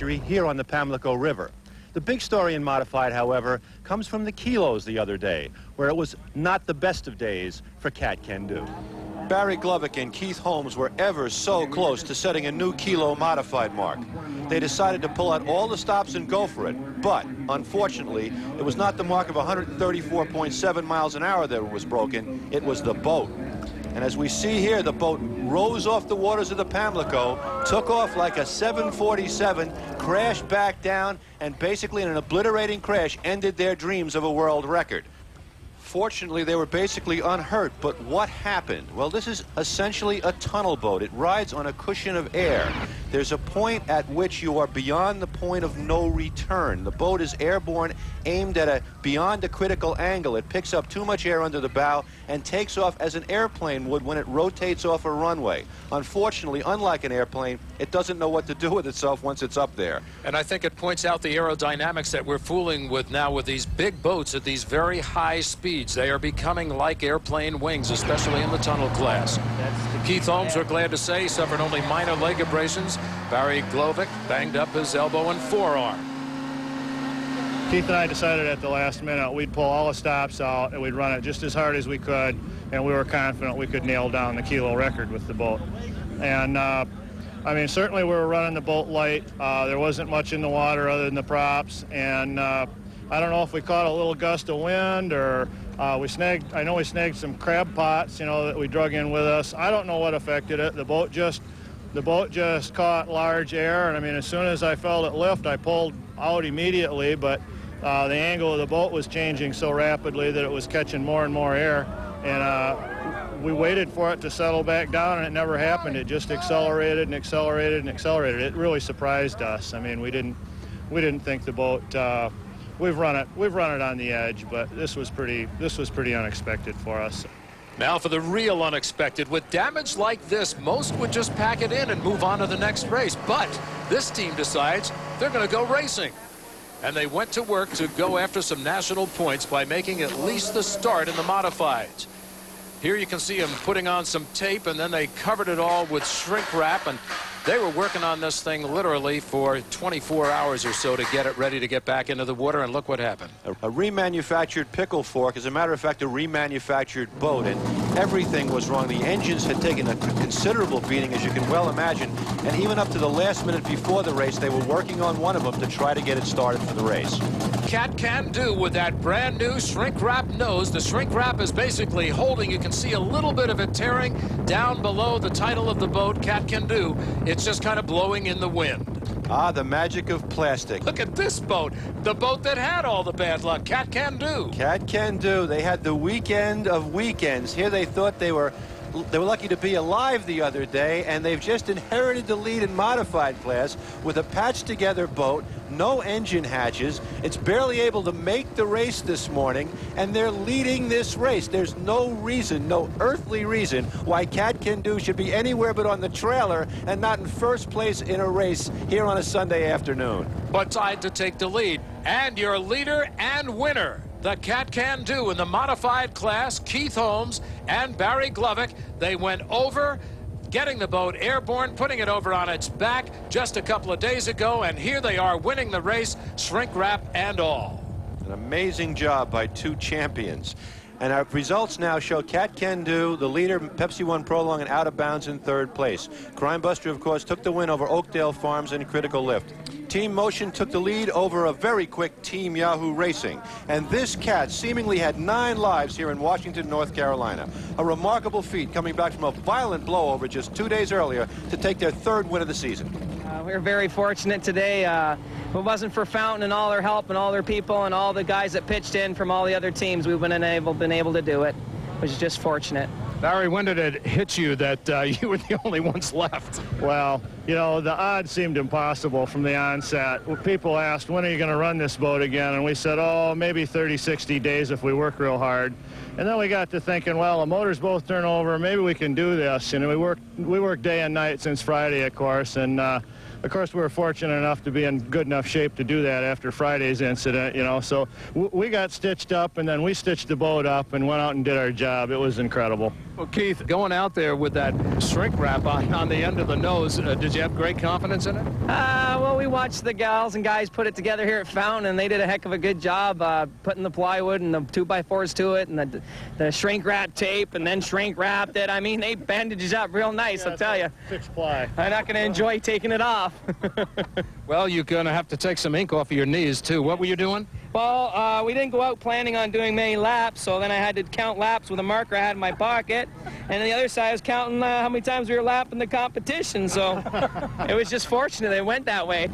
victory here on the Pamlico River. The big story in modified, however, comes from the kilos the other day, where it was not the best of days for Cat Can Do. Barry Glovick and Keith Holmes were ever so close to setting a new kilo modified mark. They decided to pull out all the stops and go for it, but unfortunately, it was not the mark of 134.7 miles an hour that was broken, it was the boat. And as we see here, the boat rose off the waters of the Pamlico, took off like a 747, crashed back down, and basically in an obliterating crash ended their dreams of a world record. Fortunately, they were basically unhurt, but what happened? Well, this is essentially a tunnel boat. It rides on a cushion of air. There's a point at which you are beyond the point of no return. The boat is airborne, aimed at beyond a critical angle. It picks up too much air under the bow and takes off as an airplane would when it rotates off a runway. Unfortunately, unlike an airplane, it doesn't know what to do with itself once it's up there. And I think it points out the aerodynamics that we're fooling with now with these big boats at these very high speeds. They are becoming like airplane wings, especially in the tunnel class. Keith Holmes, we're glad to say, suffered only minor leg abrasions. Barry Glovick banged up his elbow and forearm. Keith and I decided at the last minute we'd pull all the stops out and we'd run it just as hard as we could, and we were confident we could nail down the kilo record with the boat. And I mean, certainly we were running the boat light. There wasn't much in the water other than the props, and I don't know if we caught a little gust of wind or I know we snagged some crab pots, you know, that we drug in with us. I don't know what affected it. The boat just caught large air, and I mean, as soon as I felt it lift, I pulled out immediately, but the angle of the boat was changing so rapidly that it was catching more and more air, and we waited for it to settle back down, and it never happened. It just accelerated and accelerated and accelerated. It really surprised us. I mean, we didn't think the boat. We've run it on the edge, but this was pretty unexpected for us. Now for the real unexpected. With damage like this, most would just pack it in and move on to the next race. But this team decides they're going to go racing. And they went to work to go after some national points by making at least the start in the modifieds. Here you can see them putting on some tape, and then they covered it all with shrink wrap, and they were working on this thing literally for 24 hours or so to get it ready to get back into the water, and look what happened. A remanufactured pickle fork, as a matter of fact, a remanufactured boat, and everything was wrong. The engines had taken a considerable beating, as you can well imagine, and even up to the last minute before the race, they were working on one of them to try to get it started for the race. Cat Can Do with that brand new shrink wrap nose. The shrink wrap is basically holding, you can see a little bit of it tearing down below the title of the boat, Cat Can Do. It's just kind of blowing in the wind. Ah, the magic of plastic. Look at this boat, the boat that had all the bad luck. Cat Can Do. Cat Can Do. They had the weekend of weekends. Here they thought they were lucky to be alive the other day, and they've just inherited the lead in modified class with a patched together boat, no engine hatches. It's barely able to make the race this morning, and they're leading this race. There's no reason, no earthly reason, why Cat Can Do should be anywhere but on the trailer and not in first place in a race here on a Sunday afternoon. But tied to take the lead, and your leader and winner, the Cat Can Do in the modified class, Keith Holmes and Barry Glovick. They went over, getting the boat airborne, putting it over on its back just a couple of days ago, and here they are winning the race, shrink wrap and all. An amazing job by two champions. And our results now show Cat Can Do, the leader, Pepsi One Prolong, and Out of Bounds in third place. Crime Buster, of course, took the win over Oakdale Farms and Critical Lift. Team Motion took the lead over a very quick Team Yahoo Racing. And this cat seemingly had 9 lives here in Washington, North Carolina. A remarkable feat, coming back from a violent blowover just 2 days earlier to take their 3rd win of the season. We're very fortunate today. If it wasn't for Fountain and all their help and all their people and all the guys that pitched in from all the other teams, we wouldn't have been able to do it. It was just fortunate. Barry, when did it hit you that you were the only ones left? Well, you know, the odds seemed impossible from the onset. People asked, when are you going to run this boat again? And we said, oh, maybe 30, 60 days if we work real hard. And then we got to thinking, well, the motors both turn over, maybe we can do this. And we worked day and night since Friday, of course, and of course, we were fortunate enough to be in good enough shape to do that after Friday's incident, you know. So we got stitched up, and then we stitched the boat up and went out and did our job. It was incredible. Well, Keith, going out there with that shrink wrap on the end of the nose, did you have great confidence in it? Well, we watched the gals and guys put it together here at Fountain, and they did a heck of a good job putting the plywood and the 2x4s to it, and the shrink wrap tape, and then shrink wrapped it. I mean, they bandaged it up real nice, I'll tell you. 6-ply. I'm not going to enjoy taking it off. Well, you're going to have to take some ink off of your knees, too. What were you doing? Well, we didn't go out planning on doing many laps, so then I had to count laps with a marker I had in my pocket. And on the other side, I was counting how many times we were lapping the competition. So it was just fortunate it went that way.